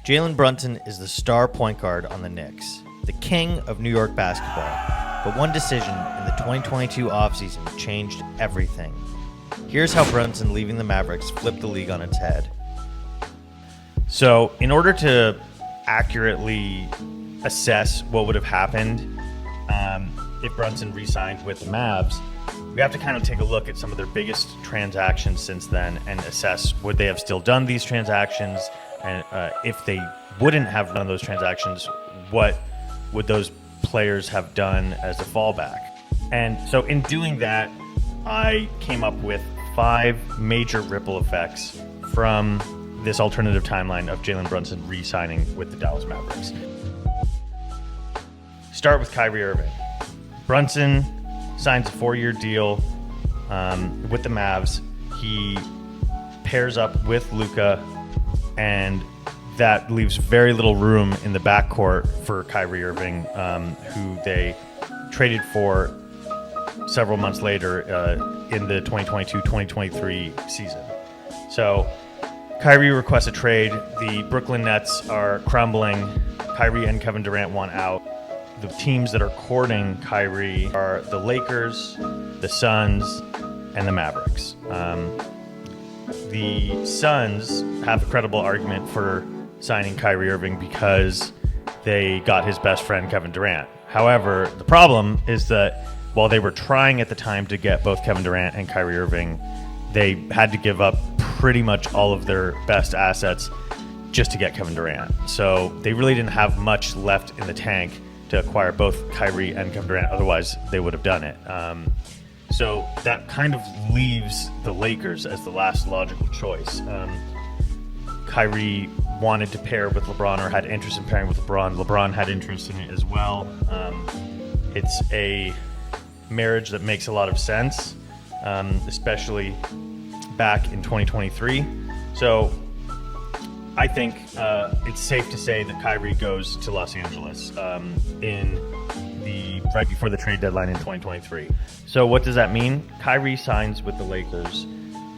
Jalen Brunson is the star point guard on the Knicks, the king of New York basketball. But one decision in the 2022 offseason changed everything. Here's how Brunson leaving the Mavericks flipped the league on its head. So, in order to accurately assess what would have happened if Brunson re-signed with the Mavs, we have to kind of take a look at some of their biggest transactions since then and assess would they have still done these transactions, and if they wouldn't have done those transactions, what would those players have done as a fallback? And so in doing that, I came up with 5 major ripple effects from this alternative timeline of Jalen Brunson re-signing with the Dallas Mavericks. Start with Kyrie Irving. Brunson signs a 4-year deal with the Mavs. He pairs up with Luka, and that leaves very little room in the backcourt for Kyrie Irving, who they traded for several months later in the 2022-2023 season. So Kyrie requests a trade. The Brooklyn Nets are crumbling. Kyrie and Kevin Durant want out. The teams that are courting Kyrie are the Lakers, the Suns, and the Mavericks. The Suns have a credible argument for signing Kyrie Irving because they got his best friend Kevin Durant. However, the problem is that while they were trying at the time to get both Kevin Durant and Kyrie Irving, they had to give up pretty much all of their best assets just to get Kevin Durant. So they really didn't have much left in the tank to acquire both Kyrie and Kevin Durant. Otherwise, they would have done it. So that kind of leaves the Lakers as the last logical choice. Kyrie wanted to pair with LeBron, or had interest in pairing with LeBron. LeBron had interest in it as well. It's a marriage that makes a lot of sense, especially back in 2023. So I think it's safe to say that Kyrie goes to Los Angeles right before the trade deadline in 2023. So what does that mean? Kyrie signs with the Lakers.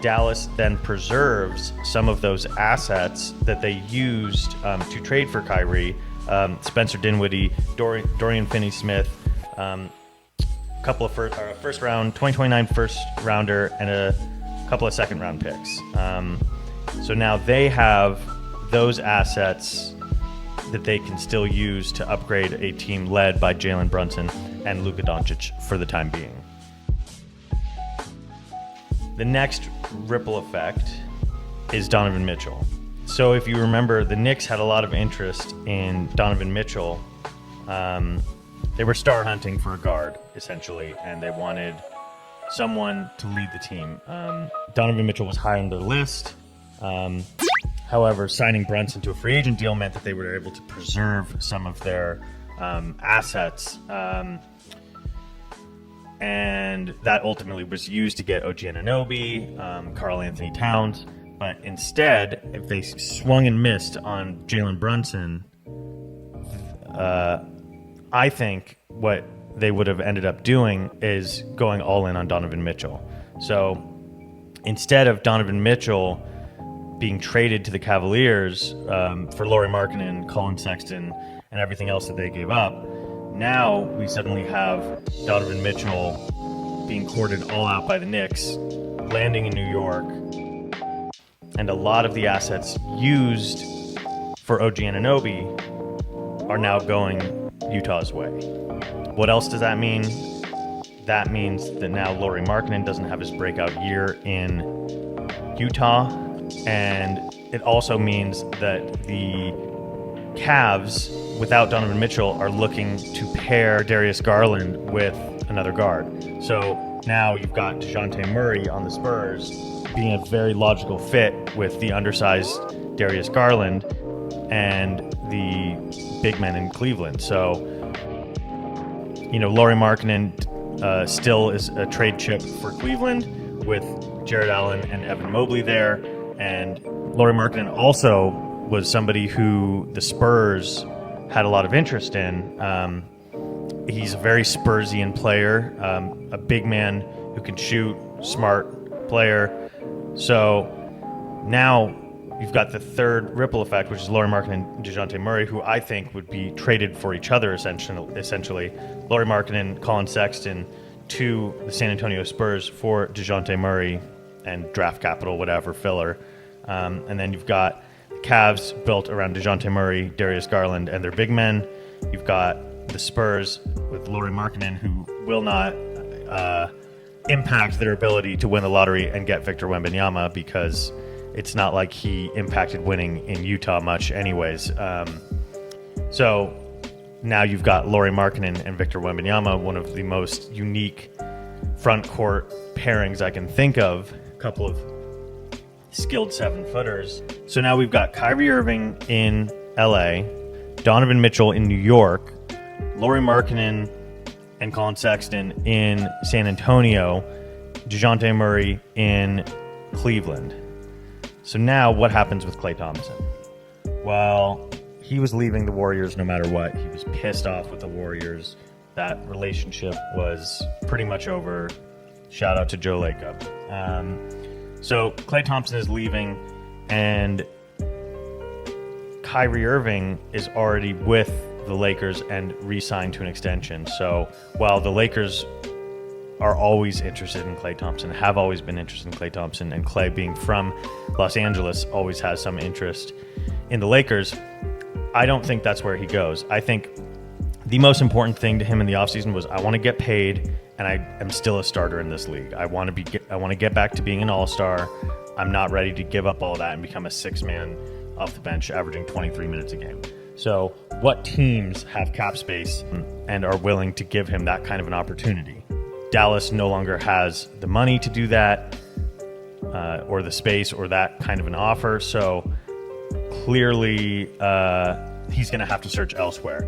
Dallas then preserves some of those assets that they used to trade for Kyrie. Spencer Dinwiddie, Dorian Finney-Smith, a couple of first round, 2029 first rounder, and a couple of second round picks. So now they have those assets that they can still use to upgrade a team led by Jalen Brunson and Luka Doncic for the time being. The next ripple effect is Donovan Mitchell. So if you remember, the Knicks had a lot of interest in Donovan Mitchell. They were star hunting for a guard, essentially, and they wanted someone to lead the team. Donovan Mitchell was high on their list. However, signing Brunson to a free agent deal meant that they were able to preserve some of their assets. And that ultimately was used to get OG Anunoby, Karl Anthony Towns. But instead, if they swung and missed on Jalen Brunson, I think what they would have ended up doing is going all in on Donovan Mitchell. So instead of Donovan Mitchell being traded to the Cavaliers for Lauri Markkanen, Colin Sexton, and everything else that they gave up, now we suddenly have Donovan Mitchell being courted all out by the Knicks, landing in New York, and a lot of the assets used for OG Anunoby are now going Utah's way. What else does that mean? That means that now Lauri Markkanen doesn't have his breakout year in Utah, and it also means that the Cavs, without Donovan Mitchell, are looking to pair Darius Garland with another guard. So now you've got DeJounte Murray on the Spurs being a very logical fit with the undersized Darius Garland and the big men in Cleveland. So, Lauri Markkanen still is a trade chip for Cleveland with Jared Allen and Evan Mobley there. And Lauri Markkanen also was somebody who the Spurs had a lot of interest in. He's a very Spursian player, a big man who can shoot, smart player. So now, you've got the third ripple effect, which is Lauri Markkanen and DeJounte Murray, who I think would be traded for each other essentially. Lauri Markkanen, Colin Sexton to the San Antonio Spurs for DeJounte Murray and draft capital, whatever, filler. And then you've got the Cavs built around DeJounte Murray, Darius Garland, and their big men. You've got the Spurs with Lauri Markkanen, who will not impact their ability to win the lottery and get Victor Wembanyama, because it's not like he impacted winning in Utah much anyways. So now you've got Lauri Markkanen and Victor Wembanyama, one of the most unique front court pairings I can think of. A couple of skilled 7-footers. So now we've got Kyrie Irving in LA, Donovan Mitchell in New York, Lauri Markkanen and Colin Sexton in San Antonio, DeJounte Murray in Cleveland. So now what happens with Klay Thompson? Well, he was leaving the Warriors no matter what. He was pissed off with the Warriors. That relationship was pretty much over. Shout out to Joe Lacob. So Klay Thompson is leaving, and Kyrie Irving is already with the Lakers and re-signed to an extension. So while the Lakers are always interested in Klay Thompson, have always been interested in Klay Thompson, and Klay, being from Los Angeles, always has some interest in the Lakers, I don't think that's where he goes. I think the most important thing to him in the offseason was, I want to get paid, and I am still a starter in this league. I want to get back to being an all-star. I'm not ready to give up all that and become a six-man off the bench averaging 23 minutes a game. So what teams have cap space and are willing to give him that kind of an opportunity? Dallas no longer has the money to do that, or the space, or that kind of an offer. So clearly he's going to have to search elsewhere.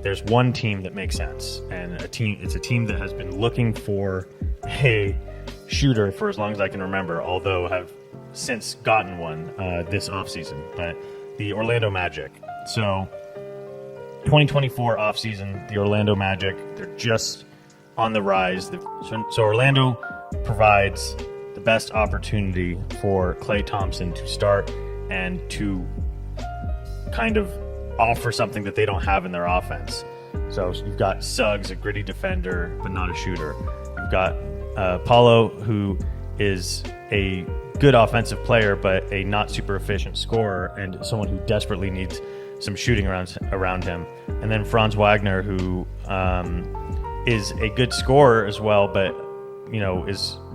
There's one team that makes sense, and it's a team that has been looking for a shooter for as long as I can remember, although have since gotten one this offseason, but the Orlando Magic. So 2024 offseason, the Orlando Magic, they're just on the rise. So Orlando provides the best opportunity for Klay Thompson to start and to kind of offer something that they don't have in their offense. So you've got Suggs, a gritty defender, but not a shooter. You've got Paulo, who is a good offensive player, but a not super efficient scorer, and someone who desperately needs some shooting around him. And then Franz Wagner, who is a good scorer as well, but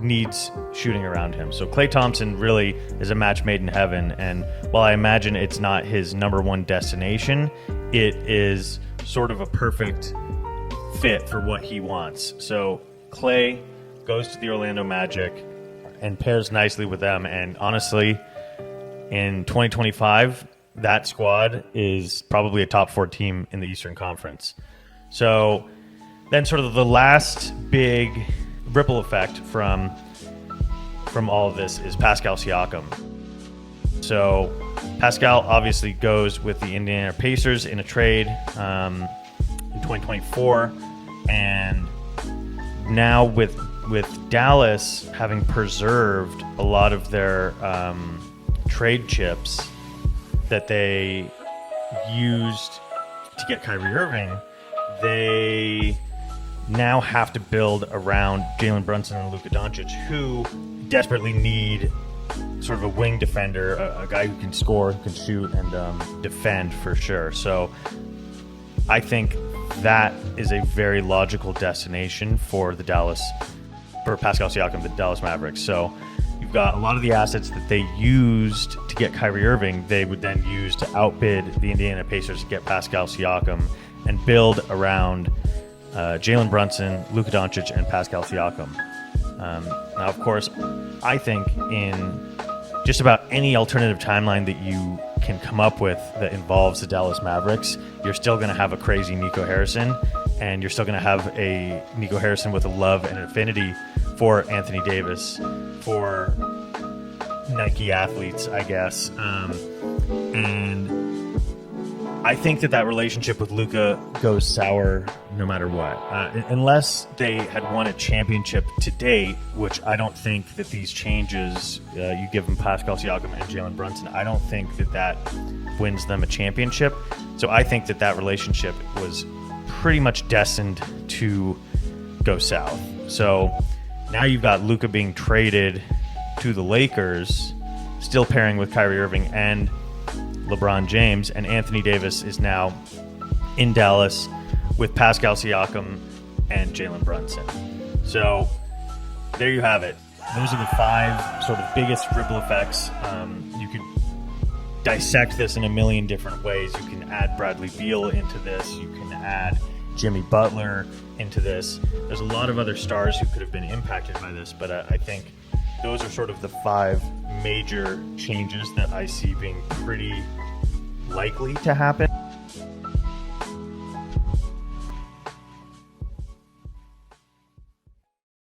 needs shooting around him. So Klay Thompson really is a match made in heaven, and while I imagine it's not his number one destination, it is sort of a perfect fit for what he wants. So Klay goes to the Orlando Magic and pairs nicely with them, and honestly, in 2025, that squad is probably a top 4 team in the Eastern Conference. So then sort of the last big ripple effect from all of this is Pascal Siakam. So Pascal obviously goes with the Indiana Pacers in a trade in 2024, and now with Dallas having preserved a lot of their trade chips that they used to get Kyrie Irving, they now have to build around Jalen Brunson and Luka Doncic, who desperately need sort of a wing defender, a guy who can score, who can shoot, and defend for sure. So I think that is a very logical destination for Pascal Siakam, the Dallas Mavericks. So you've got a lot of the assets that they used to get Kyrie Irving, they would then use to outbid the Indiana Pacers to get Pascal Siakam and build around Jalen Brunson, Luka Doncic, and Pascal Siakam. Now, of course, I think in just about any alternative timeline that you can come up with that involves the Dallas Mavericks, you're still going to have a crazy Nico Harrison, and you're still going to have a Nico Harrison with a love and affinity for Anthony Davis, for Nike athletes, I guess. And I think that relationship with Luka goes sour no matter what. Unless they had won a championship to date, which I don't think that these changes, you give them Pascal Siakam and Jalen Brunson, I don't think that wins them a championship. So I think that relationship was pretty much destined to go south. So now you've got Luka being traded to the Lakers, still pairing with Kyrie Irving and LeBron James, and Anthony Davis is now in Dallas with Pascal Siakam and Jalen Brunson. So there you have it. Those are the 5 sort of biggest ripple effects. You could dissect this in a million different ways. You can add Bradley Beal into this. You can add Jimmy Butler into this. There's a lot of other stars who could have been impacted by this, but I think those are sort of the 5 major changes that I see being pretty likely to happen.